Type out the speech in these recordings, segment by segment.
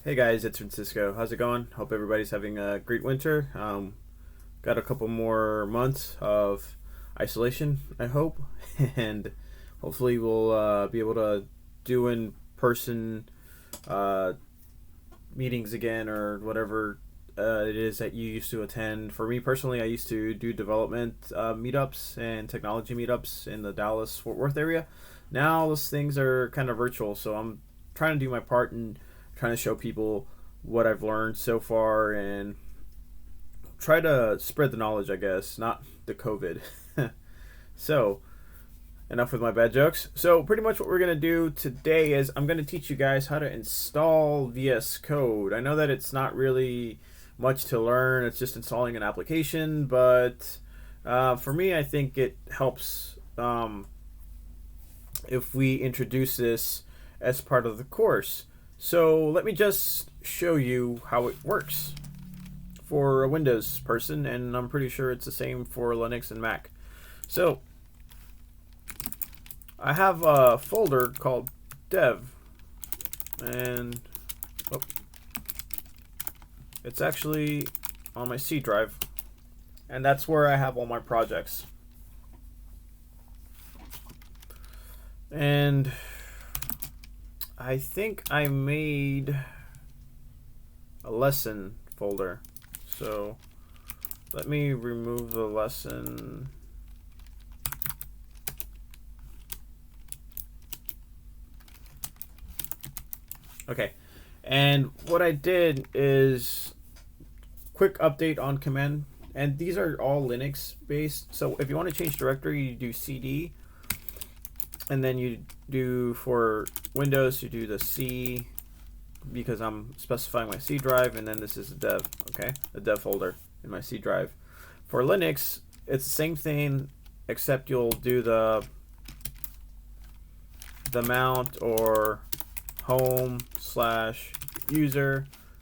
Hey guys, it's Francisco. How's it going? Hope everybody's having a great winter. Got a couple more months of isolation, I hope, and hopefully we'll be able to do in person uh, meetings again or whatever it is that you used to attend. For me personally, I used to do development meetups and technology meetups in the Dallas Fort Worth area. Now those things are kind of virtual, so I'm trying to do my part in trying to show people what I've learned so far and try to spread the knowledge, I guess, not the COVID. So, enough with my bad jokes. So, pretty much what we're going to do today is I'm going to teach you guys how to install VS Code. I know that it's not really much to learn, it's just installing an application, but for me, I think it helps if we introduce this as part of the course. So let me just show you how it works for a Windows person, and I'm pretty sure it's the same for Linux and Mac. So I have a folder called dev, and it's actually on my C drive, and that's where I have all my projects. And I think I made a lesson folder. So let me remove the lesson. Okay. And what I did is quick update on command. And these are all Linux based. So if you want to change directory, you do CD. And then you do for Windows, you do the C, because I'm specifying my C drive, and then this is the dev, okay? The dev folder in my C drive. For Linux, it's the same thing, except you'll do the mount or home/user,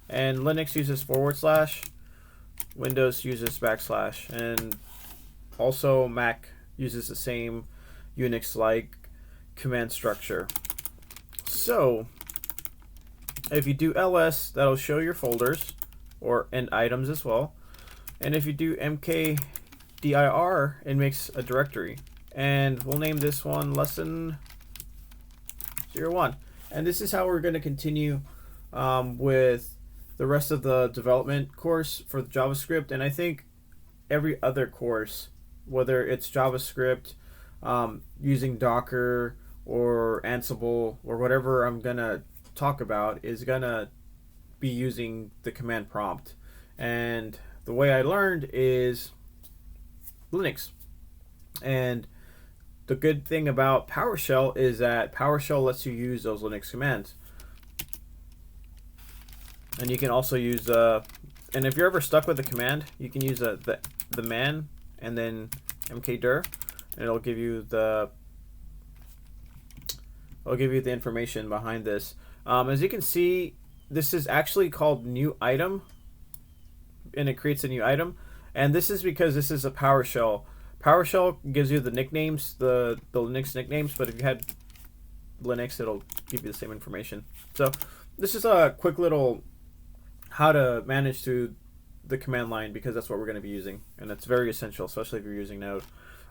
and Linux uses /, Windows uses \, and also Mac uses the same Unix-like command structure. So if you do ls, that'll show your folders and items as well. And if you do mkdir, it makes a directory. And we'll name this one lesson 01. And this is how we're going to continue with the rest of the development course for the JavaScript. And I think every other course, whether it's JavaScript, using Docker or Ansible or whatever I'm gonna talk about, is gonna be using the command prompt. And the way I learned is Linux. And the good thing about PowerShell is that PowerShell lets you use those Linux commands. And you can also use and if you're ever stuck with a command, you can use the man and then mkdir, and it'll give you the information behind this. As you can see, this is actually called new item, and it creates a new item. And this is because this is a PowerShell. PowerShell gives you the nicknames, the Linux nicknames, but if you had Linux, it'll give you the same information. So this is a quick little how to manage through the command line, because that's what we're going to be using, and it's very essential, especially if you're using Node.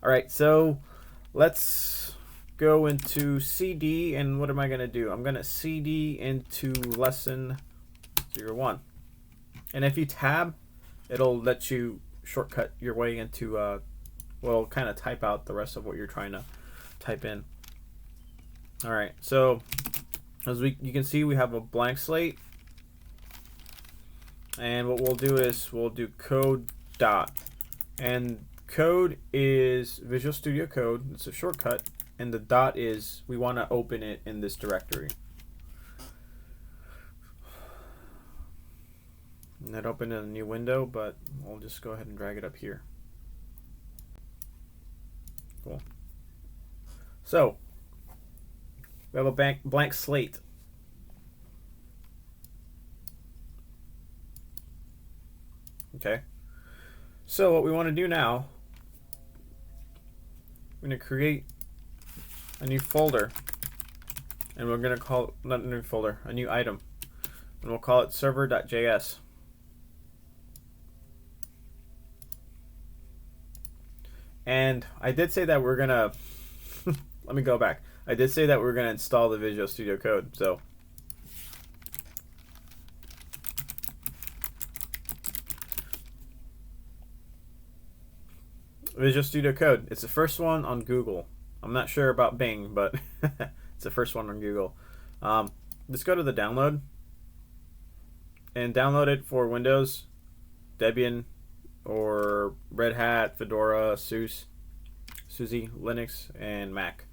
All right, so let's go into CD, and what am I going to do? I'm going to CD into lesson 01. And if you tab, it'll let you shortcut your way into, well, kind of type out the rest of what you're trying to type in. All right, so as you can see, we have a blank slate. And what we'll do is we'll do code dot. And code is Visual Studio Code. It's a shortcut. And the dot is we want to open it in this directory. And that opened in a new window, but we'll just go ahead and drag it up here. Cool. So we have a blank slate. Okay. So what we want to do now, we're going to create a new folder, and we're going to call, not a new folder, a new item. and we'll call it server.js. And I did say that we're gonna let me go back. I did say that we're gonna install the Visual Studio Code. So Visual Studio Code. It's the first one on Google. I'm not sure about Bing, but it's the first one on Google. Let's go to the download and download it for Windows, Debian, or Red Hat, Fedora, SUSE, Linux, and Mac.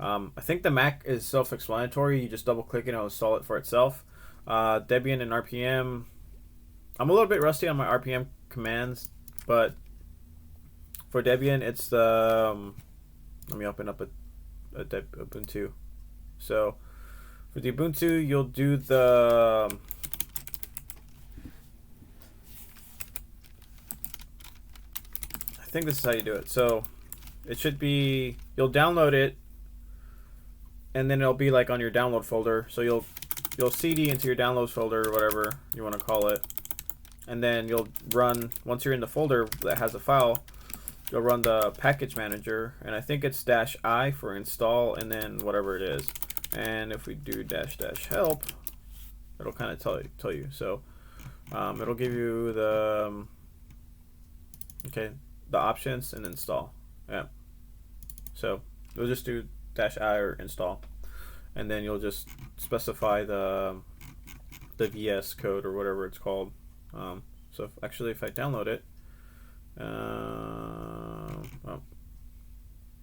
I think the Mac is self-explanatory. You just double-click it and it'll install it for itself. Debian and RPM. I'm a little bit rusty on my RPM commands, but for Debian, it's the let me open up a Ubuntu. So for the Ubuntu, you'll do the I think this is how you do it. So it should be, you'll download it, and then it'll be like on your download folder. So you'll CD into your downloads folder, or whatever you want to call it, and then you'll run, once you're in the folder that has a file, you'll run the package manager, and I think it's -I for install, and then whatever it is. And if we do --help, it'll kind of tell you. So it'll give you the the options and install. Yeah. So we'll just do -I or install, and then you'll just specify the VS code or whatever it's called. So if I download it, well,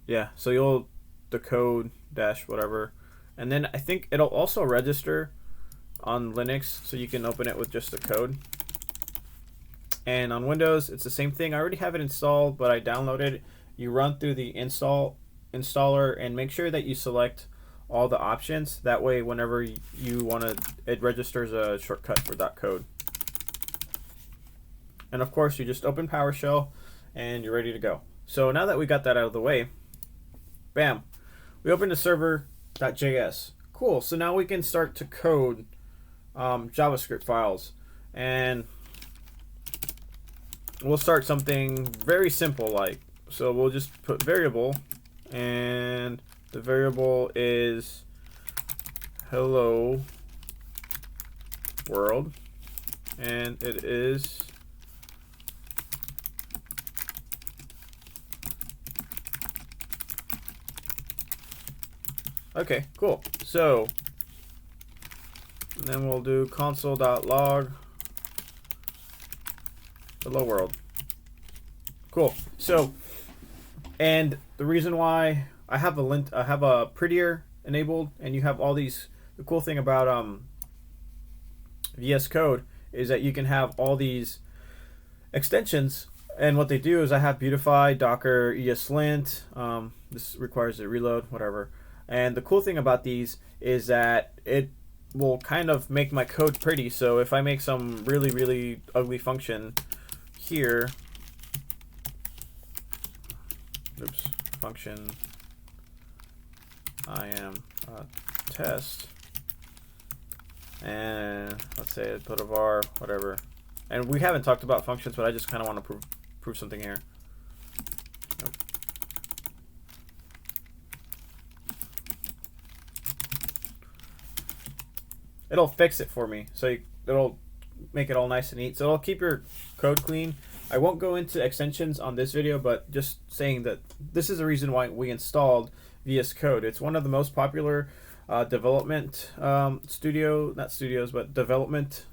yeah. So you'll the code -whatever, and then I think it'll also register on Linux, so you can open it with just the code. And on Windows, it's the same thing. I already have it installed, but I downloaded it. You run through the installer and make sure that you select all the options. That way, whenever you want to, it registers a shortcut for .code. And of course, you just open PowerShell and you're ready to go. So now that we got that out of the way, bam, we open the server.js. Cool. So now we can start to code JavaScript files, and we'll start something very simple like, so we'll just put variable, and the variable is hello world, and it is okay, cool. So and then we'll do console.log hello world. Cool. So, and the reason why I have a prettier enabled, and you have all these, the cool thing about VS Code is that you can have all these extensions, and what they do is I have Beautify, Docker, ESLint. This requires a reload, whatever. And the cool thing about these is that it will kind of make my code pretty. So if I make some really, really ugly function here, function I am test, and let's say I put a var, whatever. And we haven't talked about functions, but I just kind of want to prove something here. It'll fix it for me, so it'll make it all nice and neat. So it'll keep your code clean. I won't go into extensions on this video, but just saying that this is the reason why we installed VS Code. It's one of the most popular development development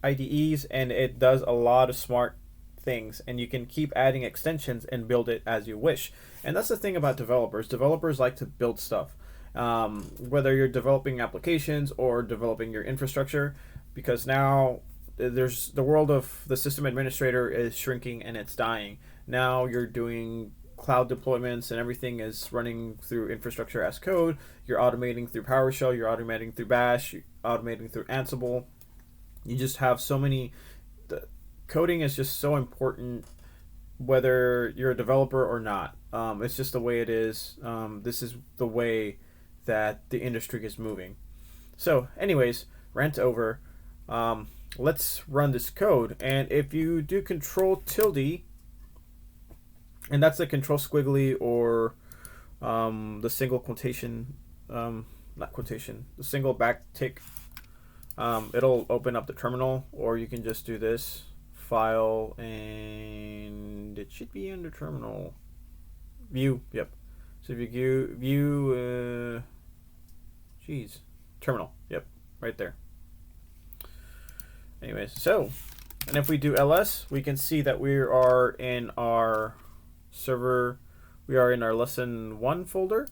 IDEs, and it does a lot of smart things, and you can keep adding extensions and build it as you wish. And that's the thing about developers. Developers like to build stuff. Whether you're developing applications or developing your infrastructure, because now there's the world of the system administrator is shrinking and it's dying. Now you're doing cloud deployments and everything is running through infrastructure as code. You're automating through PowerShell, you're automating through Bash, you're automating through Ansible. You just have so many, coding is just so important whether you're a developer or not. It's just the way it is. This is the way that the industry is moving. So anyways, rant over. let's run this code. And if you do Control tilde, and that's the control squiggly or the single quotation, not quotation, the single back tick, it'll open up the terminal, or you can just do this file and it should be under terminal view. Yep. So if you view terminal. Yep, right there. Anyways, so, and if we do ls, we can see that we are in our server, we are in our lesson 1 folder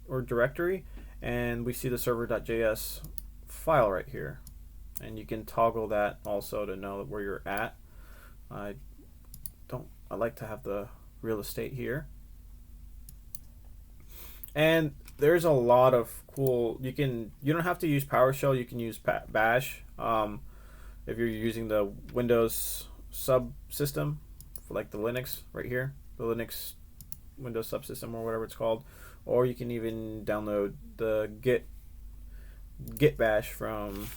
or directory, and we see the server.js file right here. And you can toggle that also to know where you're at. I like to have the real estate here. And there's a lot of cool, you don't have to use PowerShell, you can use Bash. If you're using the Windows subsystem, for like the Linux right here, the Linux Windows subsystem or whatever it's called, or you can even download the Git bash from,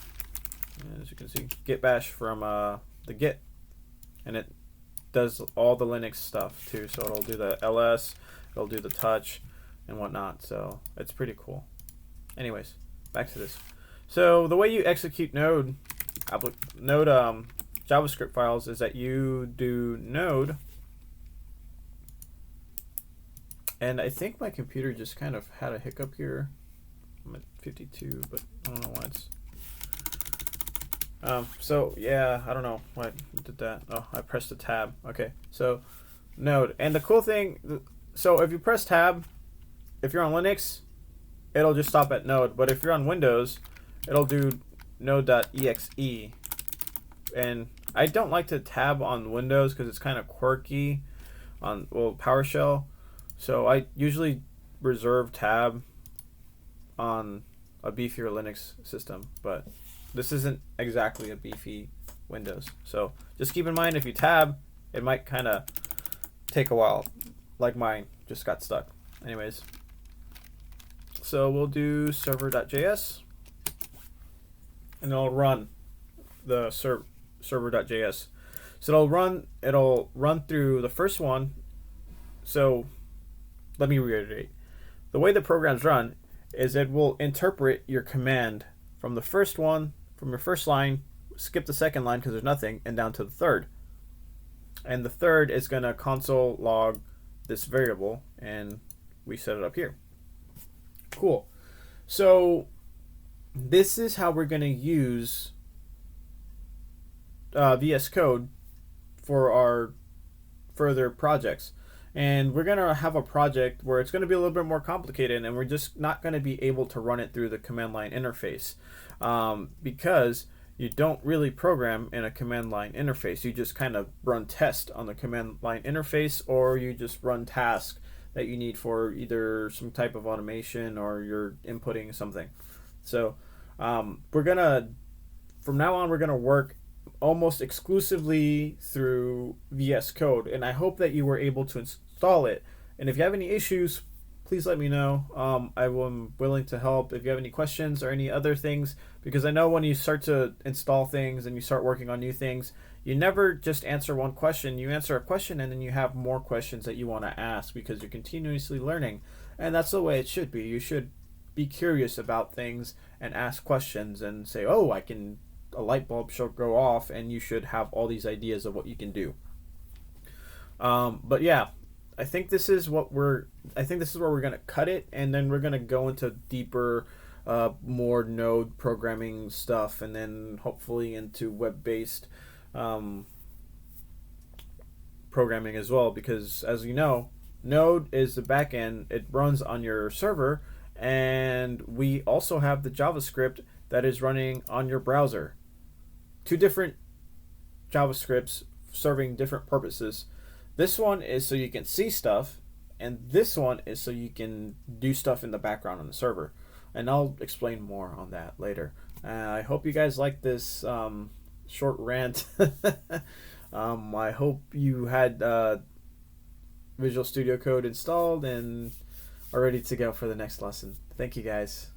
as you can see, Git bash from the Git, and it does all the Linux stuff too. So it'll do the ls, it'll do the touch and whatnot. So it's pretty cool. Anyways, back to this. So the way you execute Node JavaScript files is that you do Node, and I think my computer just kind of had a hiccup here. I'm at 52, but I don't know why it's. So yeah, I don't know why I did that. Oh, I pressed the tab. Okay, so Node, and the cool thing, so if you press tab, if you're on Linux, it'll just stop at Node, but if you're on Windows, it'll do node.exe. And I don't like to tab on Windows because it's kind of quirky on, well, PowerShell. So I usually reserve tab on a beefier Linux system, but this isn't exactly a beefy Windows. So just keep in mind, if you tab, it might kind of take a while, like mine just got stuck. Anyways, so we'll do server.js, and it'll run the server.js. So it'll run through the first one. So let me reiterate. The way the programs run is it will interpret your command from the first one, from your first line, skip the second line because there's nothing, and down to the third. And the third is going to console log this variable, and we set it up here. Cool. So this is how we're going to use VS Code for our further projects. And we're going to have a project where it's going to be a little bit more complicated, and we're just not going to be able to run it through the command line interface because you don't really program in a command line interface. You just kind of run test on the command line interface, or you just run tasks that you need for either some type of automation or you're inputting something. So we're going to, from now on, we're going to work almost exclusively through VS Code, and I hope that you were able to install it. And if you have any issues, please let me know. I'm willing to help if you have any questions or any other things, because I know when you start to install things and you start working on new things, you never just answer one question. You answer a question and then you have more questions that you want to ask because you're continuously learning, and that's the way it should be. You should be curious about things and ask questions and say, oh, a light bulb should go off, and you should have all these ideas of what you can do. But yeah, I think this is where we're going to cut it, and then we're going to go into deeper, more Node programming stuff, and then hopefully into web-based programming as well, because as you know, Node is the backend. It runs on your server, and we also have the JavaScript that is running on your browser. Two different JavaScripts serving different purposes. This one is so you can see stuff, and this one is so you can do stuff in the background on the server. And I'll explain more on that later. I hope you guys like this short rant. I hope you had Visual Studio Code installed and are ready to go for the next lesson. Thank you guys.